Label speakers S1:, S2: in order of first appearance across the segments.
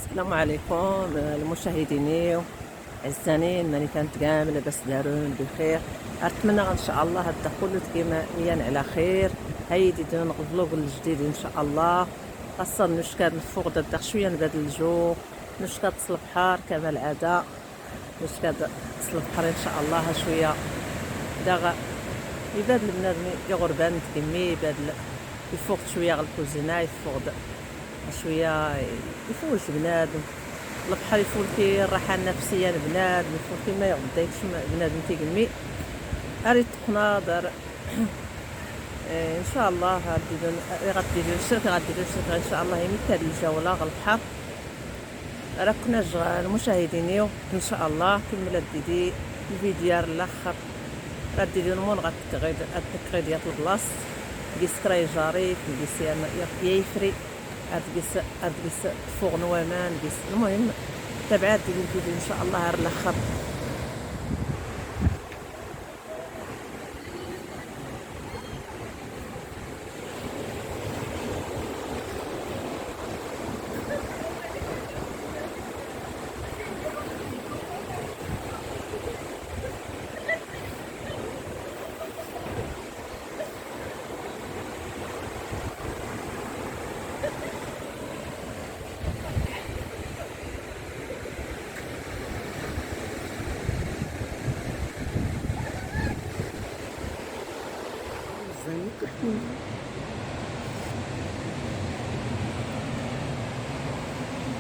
S1: السلام عليكم المشاهدين عزانين ماني كانت كامل لاباس دارون بخير. اتمنى ان شاء الله هذا كله كيما ميان على خير. هايدي دون الفلوق الجديد ان شاء الله. خاصة نشكاد نفوق داك شويه نبدل الجو، نشكاد تصل البحر كما العاده، نشكاد تصل البحر ان شاء الله شويه داغ يبادل بنادم يغربان كمي يبادل يفوق شويه على الكوزينه، يفوق شويه يفوج بنادم البحر، يفول فيه الراحه النفسيه لبنادم، يفول فيه ما يغدايكش بنادم تيقمي اريد تقناضر. ان شاء الله غديروا الشركه ان شاء الله يمكن هاد الجوله غا البحر. راه كنا المشاهدين ان شاء الله كمل ديدي الفيديو الاخر راه ديدي المون غتكري ديال البلاص كيس كراي جاري كيس يفري ارجس فوق نوامان كيس. المهم تابعات ديال الفيديو ان شاء الله على الاخر.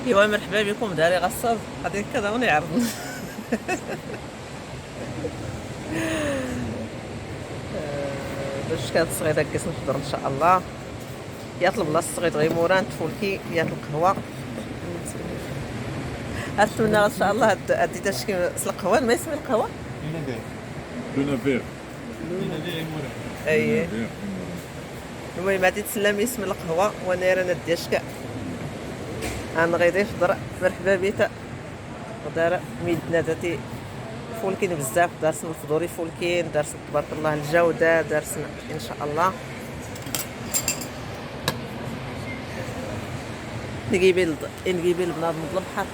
S1: ايوا مرحبا بكم داري غصاب غادي كذا ونعرض. باش كانت صغيره كيس نحضر ان شاء الله. ياطلب البلاصه صغير غير موران تفولكي ياط القهوه. اتمنى ان شاء الله هادي تشكي القهوه ما اسم القهوه
S2: لونا فير
S1: اي. المهم غادي تسلمي اسم القهوه وانا رانا دياشكا انا غير يفضر. مرحبا بك دار ميدنا داتي فولكين بزاف، دارسنا الفضوري فولكين، دارسنا تبارك الله الجوده، دارسنا ان شاء الله نجيبي البنادم من البحر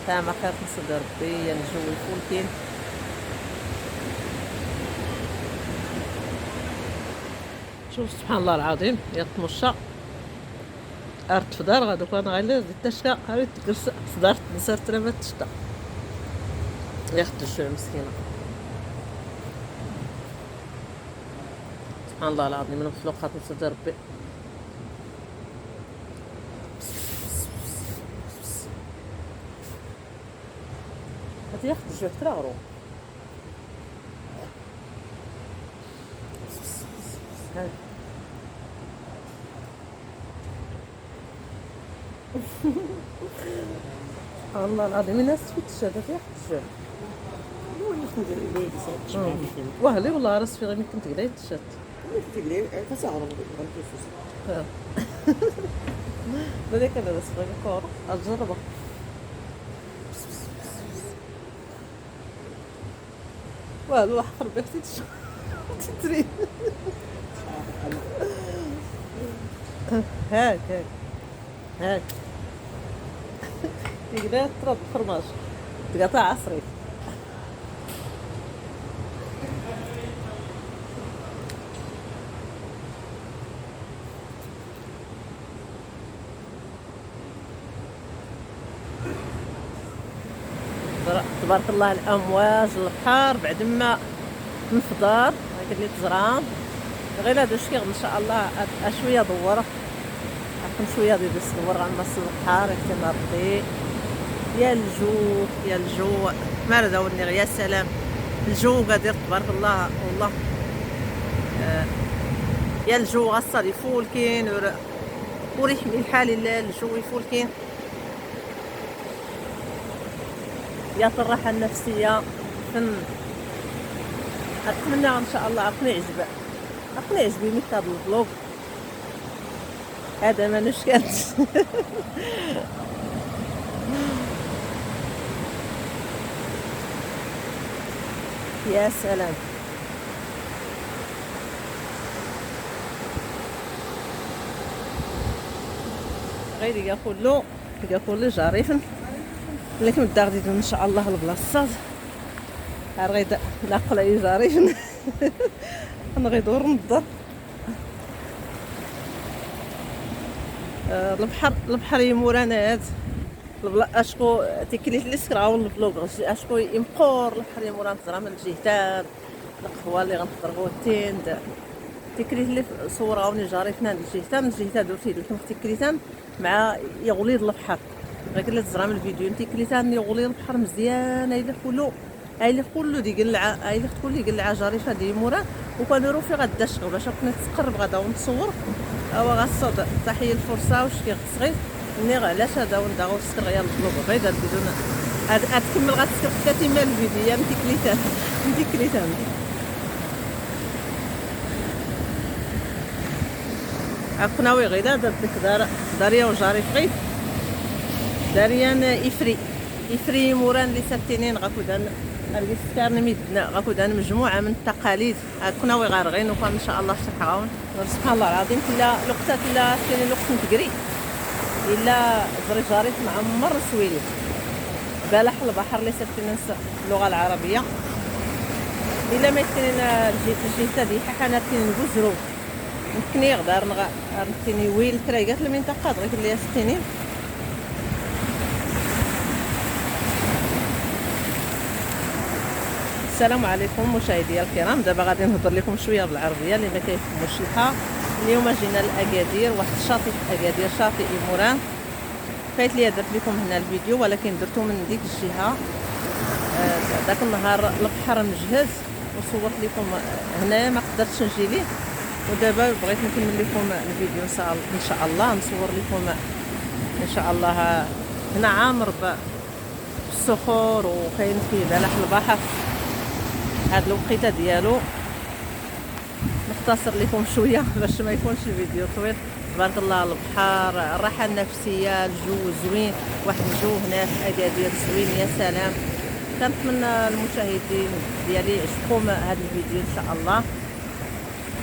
S1: تاما خير نصد ربي يا الجو الفولكين. شوف سبحان الله العظيم يتمشى ارت فدار غادوك انا غير تشكا قريت تجلس فدارت نسرت راه تشتا ياخد الشويه مسكينه. سبحان الله العظيم من مخلوقات نصد ربي. هادي ياخد الجوع حتى غرو الله العظيم الناس في الشهادة ياخد الجوع. وهلي والله راس في غير كنت قليت الشات هذاك انا راس في الكورة اجربها. والو حقر بك تتري هاك هاك يقدر ترد فرماج تقطع عصري. تبارك الله الامواج البحر بعد ما نفضر قال لي تزران غير هذا الشيء ان شاء الله شويه دوره عرفتم شويه ديال الصور غنبص البحر يحتمل ربي. يا الجو ما داولني يا سلام الجو قادر تبارك الله والله. يا الجو غصر يفول كاين وريح من الحال الا الجو يفول كاين يا الراحه النفسيه فن. اتمنى ان شاء الله عقني عجبني هذا الفلوق هذا ما نشكلت. يا سلام غير ياخذ له كل جاريفن لكن بدا غادي ان شاء الله البلاصات غيدا ناقل اي جاريفن انا غيدور نضر البحر يموران هاد اشكو تيكليت لي سكراو البلوغ اشكو يمقور البحر يموران تزرع من الجهتان القهوه اللي غنضربو التين تيكليت لي صوراوني جاريفنا الجهتان درتي لكم تيكليتان مع يغليظ البحر غير كلا تزرع من الفيديو تيكليتان يغليظ البحر مزيان ايلي كله ديقلع ايلي كل يقلع جاريفه دي مورا وكانوا في غدا الشغل باش كنا تقرب غدا ونتصور او غاصود تحيه الفرصه واش كيغصغي ني علاش هذا ونداغو السكر غير البلوغ غير بدون هاد تكمل غتسكر حتى تيما الفيديو يا متيكليتان عقناوي غير دار داريا وجاري فغيد داريان إفري موران لي ساتينين غاكودان هادي السكارن ميدنا غاكودان مجموعه من التقاليد عقناوي غارغين وكان ان شاء الله شحاون سبحان الله العظيم كلا لقطه كلا كاين لقطه تقري الا زري جاريت معمر سويلي بلح البحر لي ساتينين اللغه العربيه الا ما كاين الجهه دي حنا كاين بوزرو يمكن يقدر نغتني ويل كرايقات المنطقه غير اللي ستينين السلام عليكم مشاهدي الكرام. دابا غادي نهضر لكم شويه بالعربيه اللي ما كيفهموش الحا. اليوم جينا لاكادير، واحد الشاطئ في اكادير، شاطئ إيموران. فايت لي درت لكم هنا الفيديو ولكن درتو من ديك الجهه. داك النهار البحر مجهز وصورت لكم هنا ما قدرتش نجي ليه، ودابا بغيت نكمل لكم الفيديو ان شاء الله نصور لكم ان شاء الله. هنا عامر بالصخور وكاين فيه بلح البحر. هاد الوقيته ديالو نختصر لكم شويه باش ما يكونش الفيديو طويل. تبارك الله البحر، الراحه النفسيه، الجو زوين، واحد الجو هنا في اكادير زوين يا سلام. كنتمنى المشاهدين ديالي يعجبكم هذا الفيديو ان شاء الله.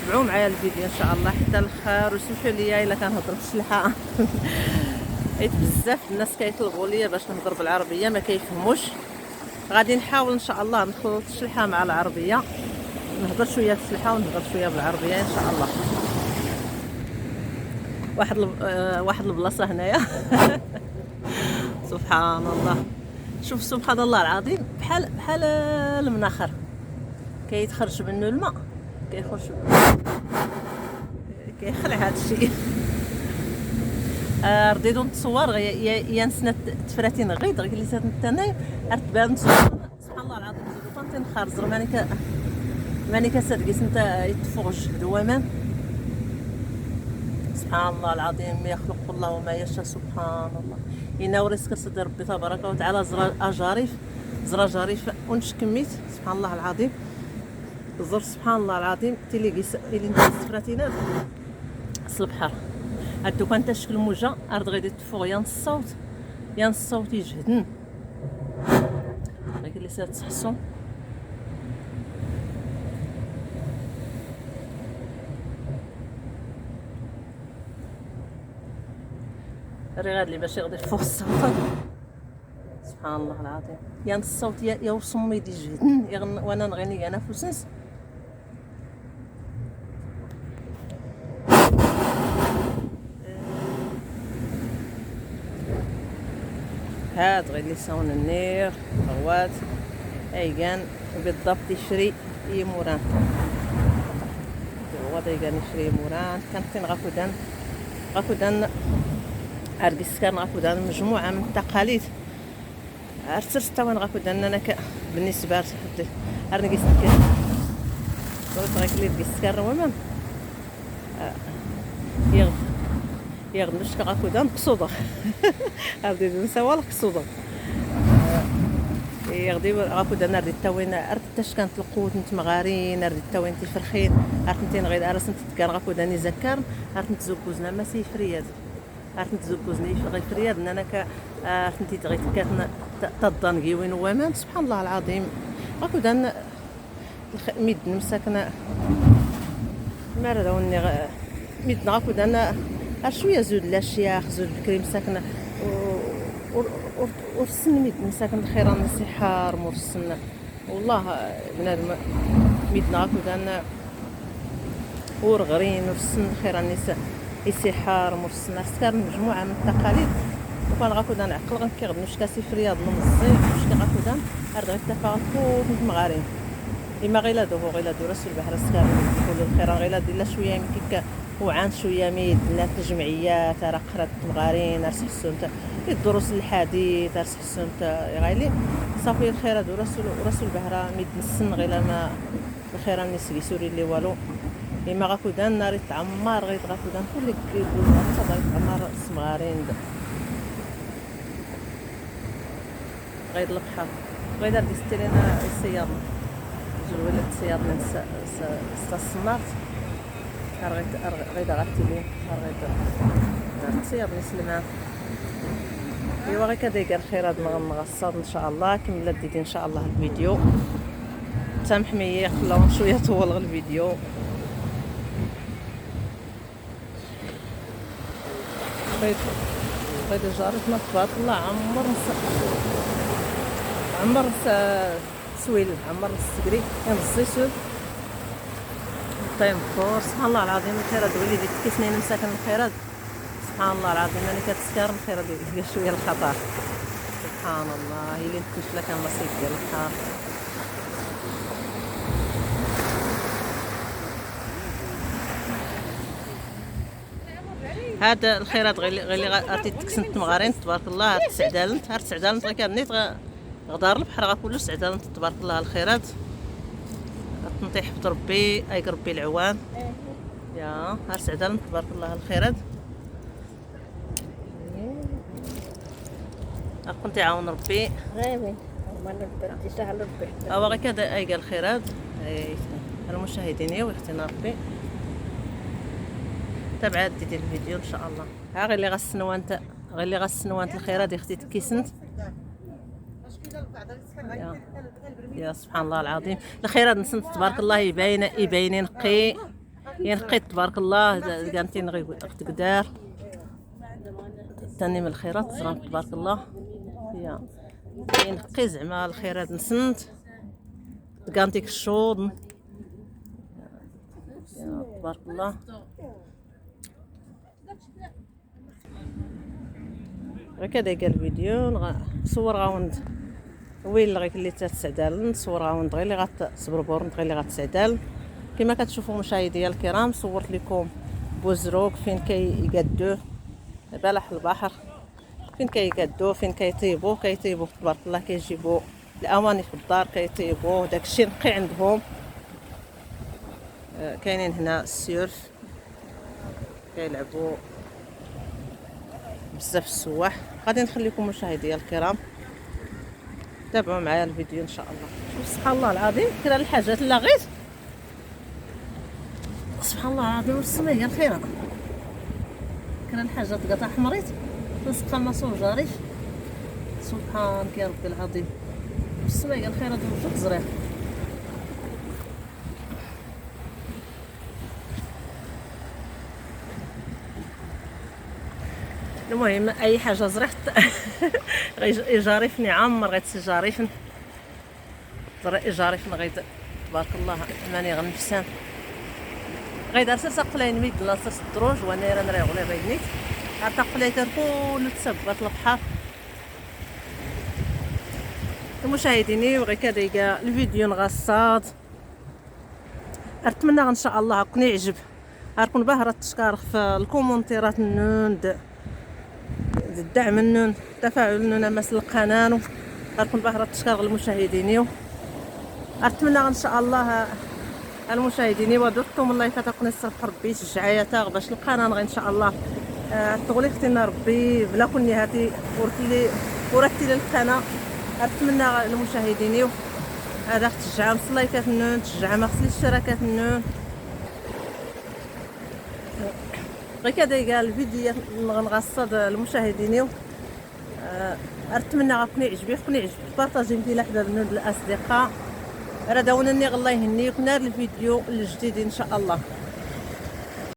S1: تابعوا معايا الفيديو ان شاء الله حتى الاخر وسمحوا لي الا كنهضر بالشلحه حيت بزاف الناس كيطلبوا لي باش نهضر بالعربيه ما كيفهموش. غادي نحاول ان شاء الله نخلط الشلحه مع العربيه، نهضر شويه بالشلحه ونهضر شويه بالعربيه ان شاء الله. واحد البلاصه هنايا سبحان الله. شوف سبحان الله العظيم، بحال المناخر كيتخرج منه الماء، كيخلع هذا الشيء. رديتو نتصور يا نسنا تفراتين غيد غير اللي سات نتناي ارتبان نتصور. سبحان الله العظيم زيدو كنت نخرج ماني كاسات كيس نتا يتفوج دوامان. سبحان الله العظيم، يخلق الله ما يشاء. سبحان الله إنا ورزق سيدي ربي تبارك وتعالى. زرا جاريف ونش كميت. سبحان الله العظيم زر سبحان الله العظيم تيلي سفراتينات البحر هادو كان تشكل موجه ارض غادي تفوق يا الصوت يجهدن غير اللي سات تحسوا. راه اللي باش يغدي فوق الصوت. سبحان الله العظيم يا الصوت يا وصميد يجهدن وانا نغني انا فوسنس. هاد غير لسان النير غوات ايقان بالضبط يشري إيموران. هو ايقان يشري إيموران. كانت غاكودان عرقي السكان غاكودان مجموعه من التقاليد. عرفت وين غاكودان انا بالنسبه لي ارنقي السكان قلت غير اللي السكان ومن يغنش غاكودان قصوده غادي نساو القصوده يغدي غاكودان ردي التوين ارتاش كانت القوت نتمغارين ردي التوين تفرخين ارتنتين غير ارس نتكار غاكودان يزكر ارتنت زوجوزنا ما سيفرياد ارتنت زوجوزني غير فرياد انا ارتنتي تغيت كاتنا تضنقي وين ومان. سبحان الله العظيم غاكودان ميد مساكنه مرضوني ميد غاكودان شويه زود الاشياخ زود بكريم ساكنه ورسن ميد مساكن الخيران السحار مرسن والله بنادم ميدنا هاكو دان ورغرين ورسن خيران نساء السحار مرسن سكر مجموعة من التقاليد وكان غاكو دان عقل غنكيغد نشكاسي في رياض المصي نشكي غاكو دان أرد غير تفاغل كل مغارين إما غيلا دو رسول البحر سكر يقولوا الخيران غيلا ديلا شوية كيكا وعان شويه ميد لا الجمعيات راه قرات مغارين راه حسون تا الدروس الحديث راه حسون تا غايلي صافي الخير هادو رسول البحر ميد السن غير ما الخير الناس سوري اللي والو اما غاكو دان نار يتعمر غير غاكو دان كل كيقول غاكو يتعمر مغارين غير البحر غير ديستيرينا السياره جوله السياره السمارت غيدا غاتيلي غيدا سير نسلمها ايوا غير كدا يقال خير هاد المغصات ان شاء الله كملت ديدي ان شاء الله الفيديو سامح مي خلاو شويه طول الفيديو غيدا جارتنا تبارك الله عمر سويل عمر السكري الزيتون طيب فور سبحان الله العظيم الخيرات وليدي كيسنين مساكن الخيرات سبحان الله العظيم ملي كتسكر الخيرات ديال شويه الخطر سبحان الله هي اللي تكشف لك النصيب ديال الخير هذا الخيرات غير اللي عرفتي تكسنت مغارين تبارك الله هاد تسعدالنت غير كنيت غدار البحر غكلو سعدالنت تبارك الله الخيرات نطيح حفظ ربي ايك ربي العوان يا هار سعدالنت تبارك الله الخيرات كنت يعاون ربي
S3: غيبي ما سهل ربي
S1: او غير كذا ايك الخيرات المشاهدين ويختنا ربي تابعات ديال الفيديو ان شاء الله ها غير اللي غسنوانت الخيرات اختي تكيسنت يا سبحان الله العظيم الخيرات نسنت تبارك الله يبين ينقي تبارك الله كانتين غير تقدار تاني من الخيرات زران تبارك الله يا ينقي زعما الخيرات نسنت كانتيك الشوط يا تبارك الله هكذا قال الفيديو صور غاوند وين غير اللي تتسعدال نصور غاوند غير اللي غتصبربور غير اللي غتسعدال كما كتشوفوا مشاهدي الكرام صورت لكم بوزروك فين كيقادوه بلح البحر فين كيقادوه فين كيطيبوه تبارك الله كيجيبوا الاواني في الدار كيطيبوه داكشي نقي عندهم كاينين هنا السيرف كيلعبوا بزاف السواح غادي نخليكم مشاهدي الكرام تابعوا معايا الفيديو ان شاء الله شوف سبحان الله العظيم كرا الحاجات لا غير سبحان الله العظيم والسميه الخيره كرا الحاجات قطع حمريت تسقى ماسور جاريش سبحانك يا ربي العظيم والسميه الخيره دوجو زرير المهم اي حاجه زريحت يجارفني عمر غيتسجارفن يجارفن غيد تبارك الله ماني غنفسان غيدار سرسق قلاين ميد لاصر الدروج وانا راه نريغ ولا بينيت عطا قلايتر كل تسبات البحر المشاهدين وغير كذا الفيديو نغصاد اتمنى ان شاء الله يكون يعجب غنكون باهره التشكار في الكومونتيرات النون الدعم النون التفاعل النون مس القناه غنكون باهره التشكار للمشاهدين اتمنى ان شاء الله المشاهدين ودرتم اللايكات تكون الصبح ربي تشجعيا باش القناه ان شاء الله تغلي ختنا ربي بلا كل نهاتي ورتي للقناه اتمنى المشاهدين هذا تشجع مس اللايكات النون تشجع ما خصنيش الاشتراكات النون غير كذا قال الفيديو نغصد المشاهدين اتمنى يكون يعجبك بارطاجي مدير حدا النود الاصدقاء راه داونني الله يهنيك نار الفيديو الجديد ان شاء الله.